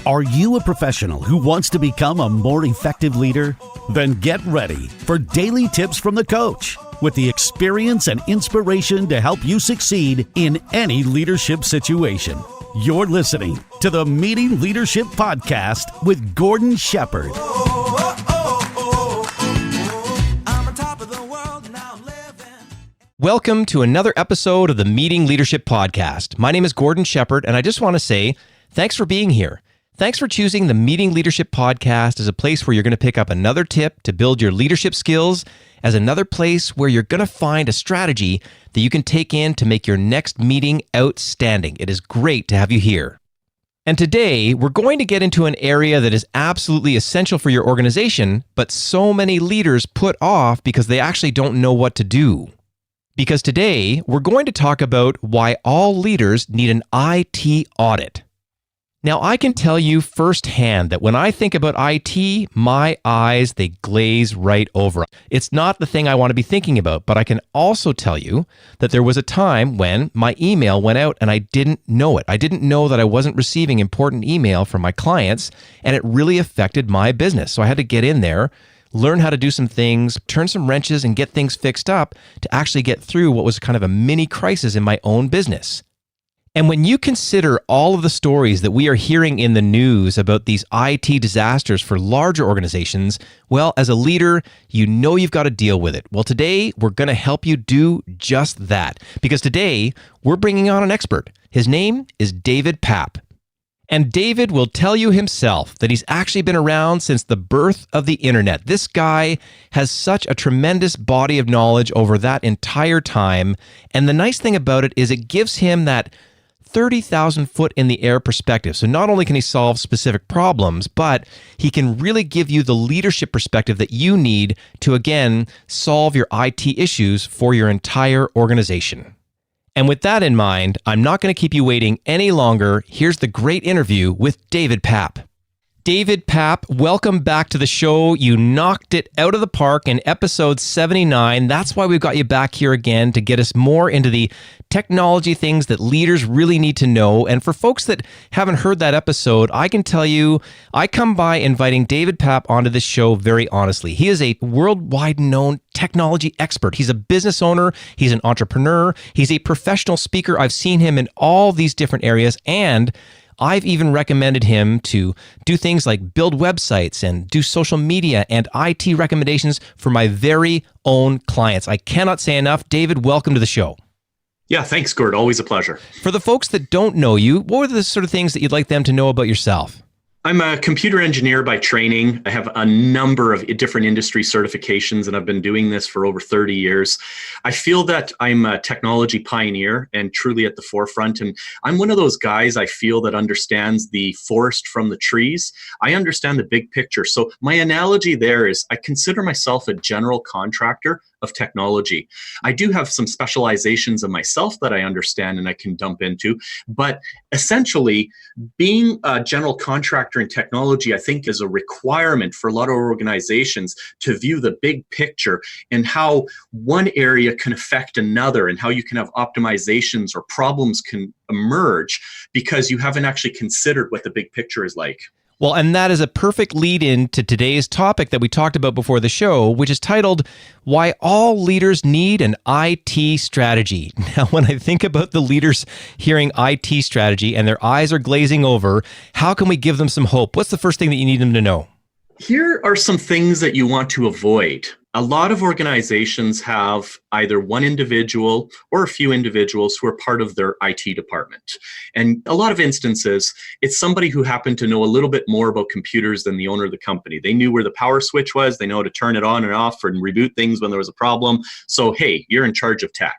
Are you a professional who wants to become a more effective leader? Then get ready for daily tips from the coach with the experience and inspiration to help you succeed in any leadership situation. You're listening to the Meeting Leadership Podcast with Gordon Shepherd. Welcome to another episode of the Meeting Leadership Podcast. My name is Gordon Shepherd, and I just want to say thanks for being here. Thanks for choosing the Meeting Leadership Podcast as a place where you're going to pick up another tip to build your leadership skills, as another place where you're going to find a strategy that you can take in to make your next meeting outstanding. It is great to have you here. And today, we're going to get into an area that is absolutely essential for your organization, but so many leaders put off because they actually don't know what to do. Because today, we're going to talk about why all leaders need an IT audit. Now, I can tell you firsthand that when I think about IT, my eyes, they glaze right over. It's not the thing I want to be thinking about, but I can also tell you that there was a time when my email went out and I didn't know it. I didn't know that I wasn't receiving important email from my clients, and it really affected my business. So I had to get in there, learn how to do some things, turn some wrenches, and get things fixed up to actually get through what was kind of a mini crisis in my own business. And when you consider all of the stories that we are hearing in the news about these IT disasters for larger organizations, well, as a leader, you know you've got to deal with it. Well, today, we're going to help you do just that. Because today, we're bringing on an expert. His name is David Papp. And David will tell you himself that he's actually been around since the birth of the internet. This guy has such a tremendous body of knowledge over that entire time. And the nice thing about it is it gives him that 30,000 foot in the air perspective. So not only can he solve specific problems, but he can really give you the leadership perspective that you need to, again, solve your IT issues for your entire organization. And with that in mind, I'm not going to keep you waiting any longer. Here's the great interview with David Papp. David Papp, welcome back to the show. You knocked it out of the park in episode 79. That's why we've got you back here again, to get us more into the technology things that leaders really need to know. And for folks that haven't heard that episode, I can tell you, I come by inviting David Papp onto this show very honestly. He is a worldwide known technology expert. He's a business owner. He's an entrepreneur. He's a professional speaker. I've seen him in all these different areas, and I've even recommended him to do things like build websites and do social media and IT recommendations for my very own clients. I cannot say enough. David, welcome to the show. Yeah, thanks, Gord. Always a pleasure. For the folks that don't know you, what are the sort of things that you'd like them to know about yourself? I'm a computer engineer by training. I have a number of different industry certifications, and I've been doing this for over 30 years. I feel that I'm a technology pioneer and truly at the forefront. And I'm one of those guys, I feel, that understands the forest from the trees. I understand the big picture. So my analogy there is I consider myself a general contractor of technology. I do have some specializations of myself that I understand and I can dump into, but essentially being a general contractor in technology, I think, is a requirement for a lot of organizations to view the big picture and how one area can affect another and how you can have optimizations or problems can emerge because you haven't actually considered what the big picture is like. Well, and that is a perfect lead in to today's topic that we talked about before the show, which is titled, Why All Leaders Need an IT Strategy. Now, when I think about the leaders hearing IT strategy and their eyes are glazing over, how can we give them some hope? What's the first thing that you need them to know? Here are some things that you want to avoid. A lot of organizations have either one individual or a few individuals who are part of their IT department. And a lot of instances, it's somebody who happened to know a little bit more about computers than the owner of the company. They knew where the power switch was. They know how to turn it on and off and reboot things when there was a problem. So, hey, you're in charge of tech.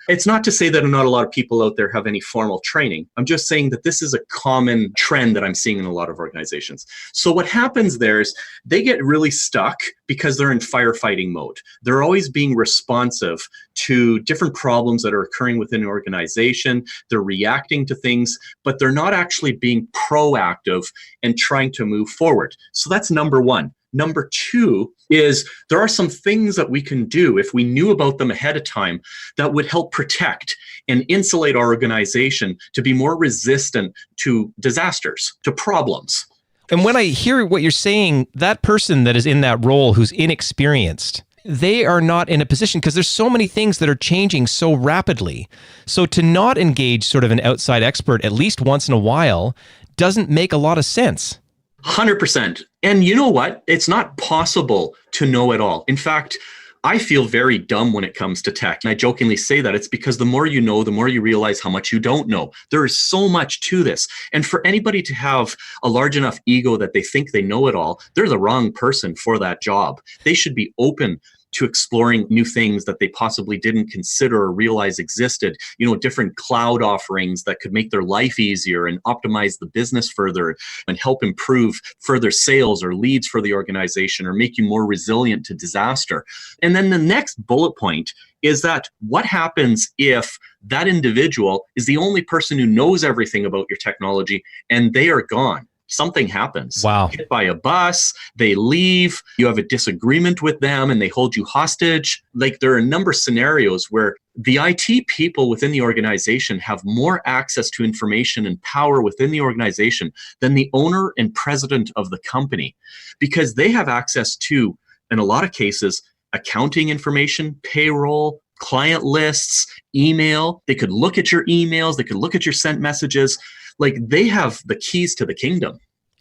It's not to say that not a lot of people out there have any formal training. I'm just saying that this is a common trend that I'm seeing in a lot of organizations. So what happens there is they get really stuck because they're in firefighting mode. They're always being responsive to different problems that are occurring within an organization. They're reacting to things, but they're not actually being proactive and trying to move forward. So that's number one. Number two is there are some things that we can do if we knew about them ahead of time that would help protect and insulate our organization to be more resistant to disasters, to problems. And when I hear what you're saying, that person that is in that role who's inexperienced, they are not in a position because there's so many things that are changing so rapidly. So to not engage sort of an outside expert at least once in a while doesn't make a lot of sense. 100%. And you know what? It's not possible to know it all. In fact, I feel very dumb when it comes to tech. And I jokingly say that it's because the more you know, the more you realize how much you don't know. There is so much to this. And for anybody to have a large enough ego that they think they know it all, they're the wrong person for that job. They should be open to exploring new things that they possibly didn't consider or realize existed, different cloud offerings that could make their life easier and optimize the business further and help improve further sales or leads for the organization or make you more resilient to disaster. And then the next bullet point is that what happens if that individual is the only person who knows everything about your technology and they are gone? Something happens. Wow. Hit by a bus, they leave, you have a disagreement with them and they hold you hostage. Like there are a number of scenarios where the IT people within the organization have more access to information and power within the organization than the owner and president of the company, because they have access to, in a lot of cases, accounting information, payroll, client lists, email. They could look at your emails, they could look at your sent messages. Like they have the keys to the kingdom.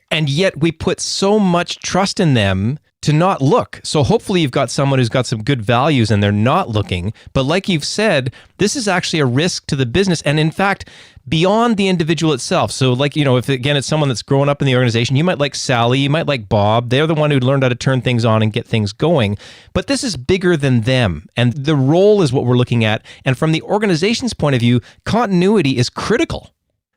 And yet we put so much trust in them to not look. So hopefully you've got someone who's got some good values and they're not looking. But like you've said, this is actually a risk to the business. And in fact, beyond the individual itself. So like, if again, it's someone that's grown up in the organization, you might like Sally, you might like Bob. They're the one who learned how to turn things on and get things going. But this is bigger than them. And the role is what we're looking at. And from the organization's point of view, continuity is critical.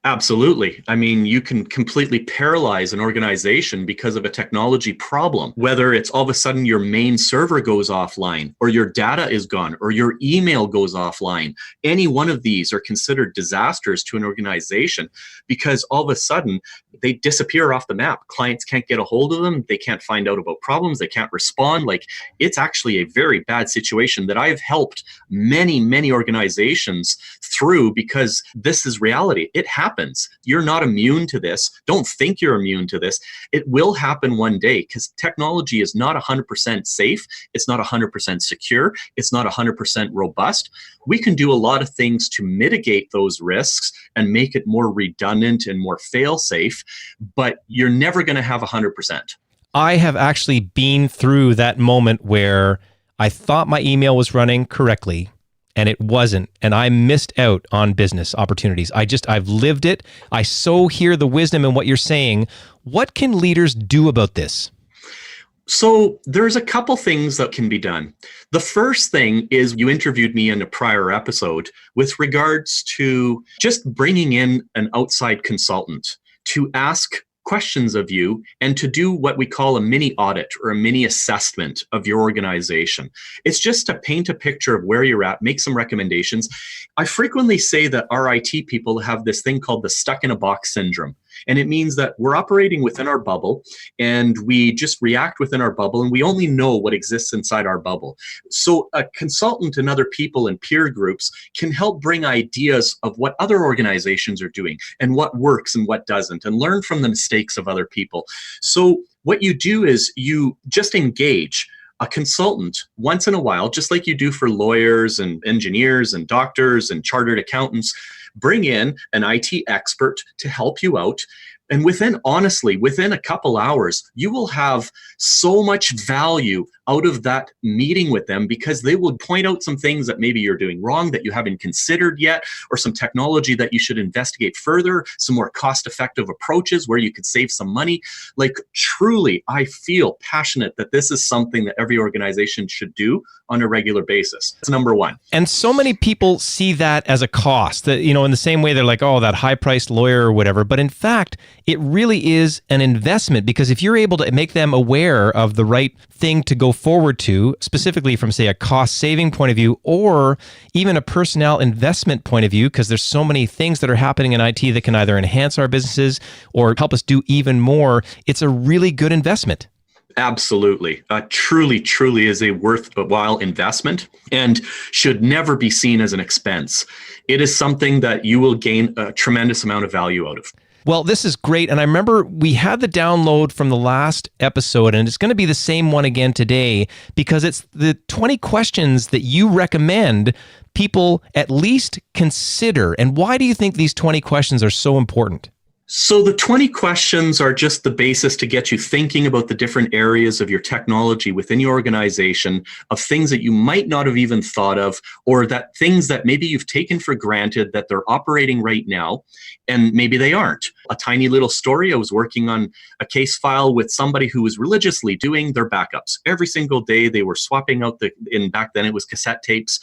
Absolutely. I mean, you can completely paralyze an organization because of a technology problem, whether it's all of a sudden your main server goes offline or your data is gone or your email goes offline. Any one of these are considered disasters to an organization because all of a sudden they disappear off the map. Clients can't get a hold of them. They can't find out about problems. They can't respond. Like it's actually a very bad situation that I've helped many, many organizations through because this is reality. It happens. You're not immune to this. Don't think you're immune to this. It will happen one day because technology is not 100% safe. It's not 100% secure. It's not 100% robust. We can do a lot of things to mitigate those risks and make it more redundant and more fail-safe, but you're never going to have 100%. I have actually been through that moment where I thought my email was running correctly and it wasn't, and I missed out on business opportunities. I've lived it. I so hear the wisdom in what you're saying. What can leaders do about this? So there's a couple things that can be done. The first thing is you interviewed me in a prior episode with regards to just bringing in an outside consultant to ask questions of you and to do what we call a mini audit or a mini assessment of your organization. It's just to paint a picture of where you're at, make some recommendations. I frequently say that our IT people have this thing called the stuck in a box syndrome. And it means that we're operating within our bubble and we just react within our bubble and we only know what exists inside our bubble. So a consultant and other people and peer groups can help bring ideas of what other organizations are doing and what works and what doesn't and learn from the mistakes of other people. So what you do is you just engage a consultant once in a while, just like you do for lawyers and engineers and doctors and chartered accountants. Bring in an IT expert to help you out. And within a couple hours, you will have so much value out of that meeting with them because they will point out some things that maybe you're doing wrong that you haven't considered yet, or some technology that you should investigate further, some more cost-effective approaches where you could save some money. Like truly, I feel passionate that this is something that every organization should do on a regular basis. That's number one. And so many people see that as a cost, that, in the same way they're like, oh, that high-priced lawyer or whatever. But in fact, it really is an investment because if you're able to make them aware of the right thing to go forward to, specifically from, say, a cost-saving point of view or even a personnel investment point of view, because there's so many things that are happening in IT that can either enhance our businesses or help us do even more, it's a really good investment. Absolutely. Truly, truly is a worthwhile investment and should never be seen as an expense. It is something that you will gain a tremendous amount of value out of. Well, this is great. And I remember we had the download from the last episode, and it's going to be the same one again today because it's the 20 questions that you recommend people at least consider. And why do you think these 20 questions are so important? So the 20 questions are just the basis to get you thinking about the different areas of your technology within your organization, of things that you might not have even thought of, or that things that maybe you've taken for granted that they're operating right now, and maybe they aren't. A tiny little story, I was working on a case file with somebody who was religiously doing their backups. Every single day they were swapping out back then it was cassette tapes,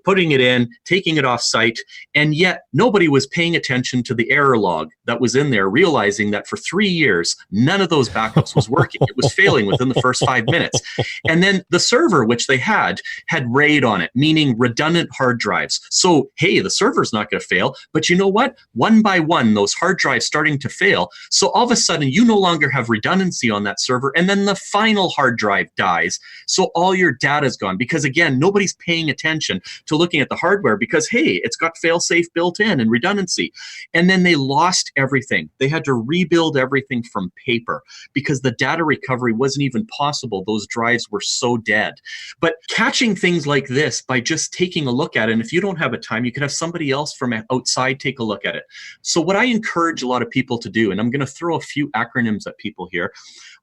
putting it in, taking it off site, and yet nobody was paying attention to the error log that was in there, realizing that for 3 years, none of those backups was working. It was failing within the first 5 minutes. And then the server, which they had RAID on it, meaning redundant hard drives. So, hey, the server's not going to fail, but you know what? One by one, those hard drives starting to fail. So all of a sudden, you no longer have redundancy on that server, and then the final hard drive dies. So all your data is gone because, again, nobody's paying attention to looking at the hardware because, hey, it's got fail-safe built in and redundancy. And then they lost everything. They had to rebuild everything from paper because the data recovery wasn't even possible. Those drives were so dead. But catching things like this by just taking a look at it, and if you don't have a time, you could have somebody else from outside take a look at it. So what I encourage a lot of people to do, and I'm going to throw a few acronyms at people here,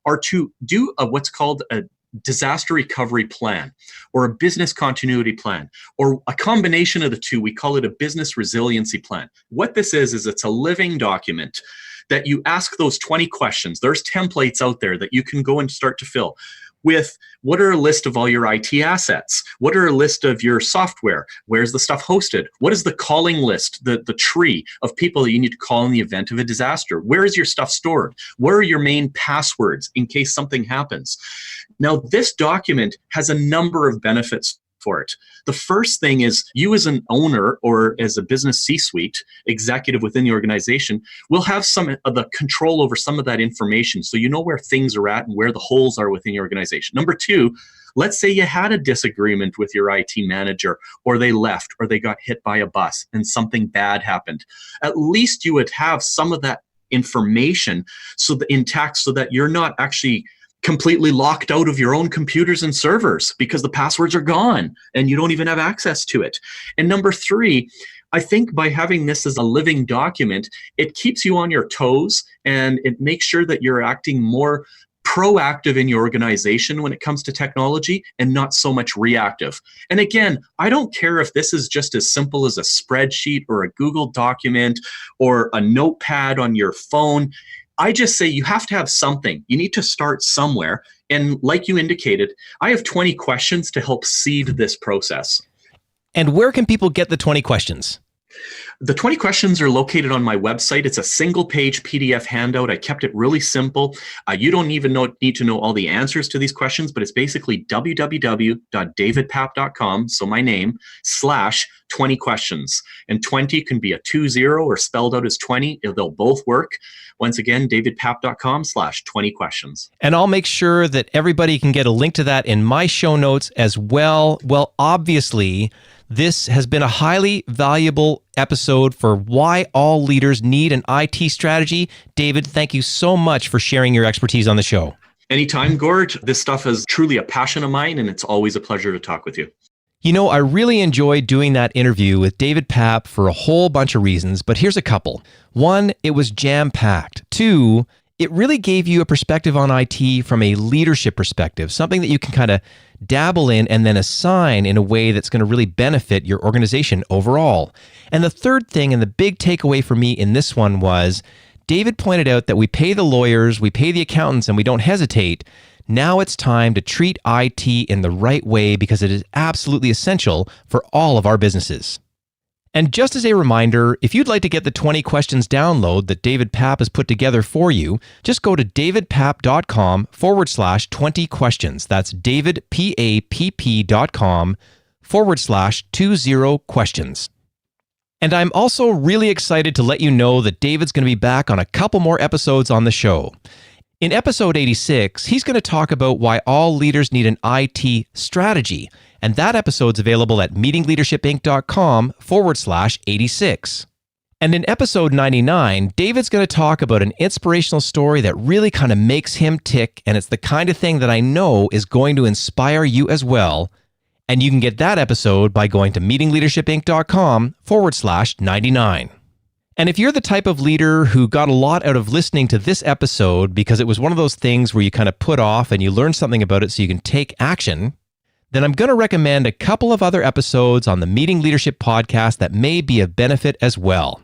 are to do what's called a disaster recovery plan or a business continuity plan or a combination of the two. We call it a business resiliency plan. What this is it's a living document that you ask those 20 questions. There's templates out there that you can go and start to fill with. What are a list of all your IT assets? What are a list of your software? Where's the stuff hosted? What is the calling list, the tree of people that you need to call in the event of a disaster? Where is your stuff stored? Where are your main passwords in case something happens? Now, this document has a number of benefits for it. The first thing is you as an owner or as a business C-suite executive within the organization will have some of the control over some of that information so you know where things are at and where the holes are within your organization. Number two, let's say you had a disagreement with your IT manager or they left or they got hit by a bus and something bad happened. At least you would have some of that information intact so that you're not actually completely locked out of your own computers and servers because the passwords are gone and you don't even have access to it. And number three, I think by having this as a living document, it keeps you on your toes and it makes sure that you're acting more proactive in your organization when it comes to technology and not so much reactive. And again, I don't care if this is just as simple as a spreadsheet or a Google document or a notepad on your phone. I just say you have to have something. You need to start somewhere. And like you indicated, I have 20 questions to help seed this process. And where can people get the 20 questions? The 20 questions are located on my website. It's a single-page PDF handout. I kept it really simple. You don't even need to know all the answers to these questions, but it's basically www.davidpapp.com, so my name, /20 questions. And 20 can be a 20 or spelled out as 20. They'll both work. Once again, davidpapp.com /20 questions. And I'll make sure that everybody can get a link to that in my show notes as well. Well, obviously, this has been a highly valuable episode for why all leaders need an IT strategy. David, thank you so much for sharing your expertise on the show. Anytime, Gord. This stuff is truly a passion of mine, and it's always a pleasure to talk with you. You know, I really enjoyed doing that interview with David Papp for a whole bunch of reasons, but here's a couple. One, it was jam-packed. Two, it really gave you a perspective on IT from a leadership perspective, something that you can kind of dabble in and then assign in a way that's going to really benefit your organization overall. And the third thing, and the big takeaway for me in this one was, David pointed out that we pay the lawyers, we pay the accountants, and we don't hesitate. Now it's time to treat IT in the right way because it is absolutely essential for all of our businesses. And just as a reminder, if you'd like to get the 20 questions download that David Papp has put together for you, just go to davidpapp.com /20 questions. That's davidpapp.com /20 questions. And I'm also really excited to let you know that David's going to be back on a couple more episodes on the show. In episode 86, he's going to talk about why all leaders need an IT strategy, and that episode's available at meetingleadershipinc.com/86. And in episode 99, David's going to talk about an inspirational story that really kind of makes him tick, and it's the kind of thing that I know is going to inspire you as well. And you can get that episode by going to meetingleadershipinc.com/99. And if you're the type of leader who got a lot out of listening to this episode because it was one of those things where you kind of put off and you learn something about it so you can take action, then I'm going to recommend a couple of other episodes on the Meeting Leadership podcast that may be of benefit as well.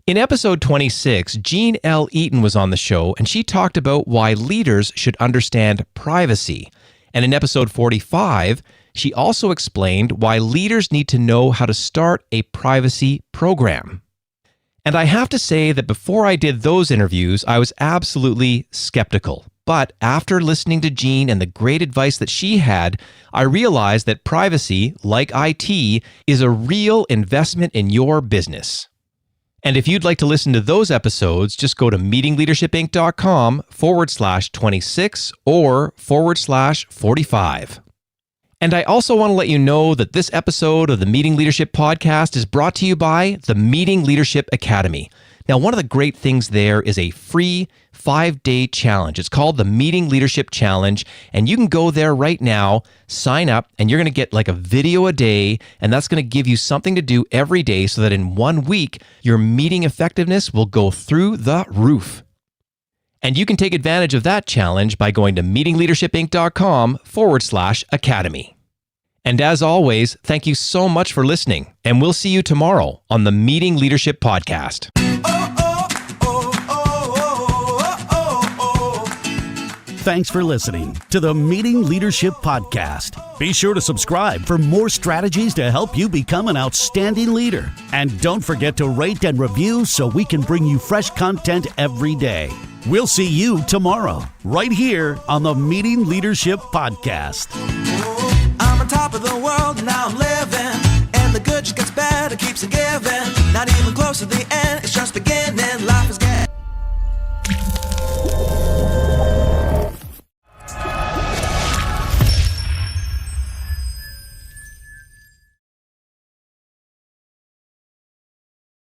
In episode 26, Jean L. Eaton was on the show, and she talked about why leaders should understand privacy. And in episode 45, she also explained why leaders need to know how to start a privacy program. And I have to say that before I did those interviews, I was absolutely skeptical. But after listening to Jean and the great advice that she had, I realized that privacy, like IT, is a real investment in your business. And if you'd like to listen to those episodes, just go to meetingleadershipinc.com/26 or /45. And I also want to let you know that this episode of the Meeting Leadership Podcast is brought to you by the Meeting Leadership Academy. Now, one of the great things there is a free 5-day challenge. It's called the Meeting Leadership Challenge, and you can go there right now, sign up, and you're going to get like a video a day, and that's going to give you something to do every day so that in 1 week, your meeting effectiveness will go through the roof. And you can take advantage of that challenge by going to meetingleadershipinc.com/academy. And as always, thank you so much for listening, and we'll see you tomorrow on the Meeting Leadership Podcast. Thanks for listening to the Meeting Leadership Podcast. Be sure to subscribe for more strategies to help you become an outstanding leader. And don't forget to rate and review so we can bring you fresh content every day. We'll see you tomorrow, right here on the Meeting Leadership Podcast. I'm on top of the world, now I'm living. And the good just gets better, keeps on giving. Not even close to the end, it's just beginning.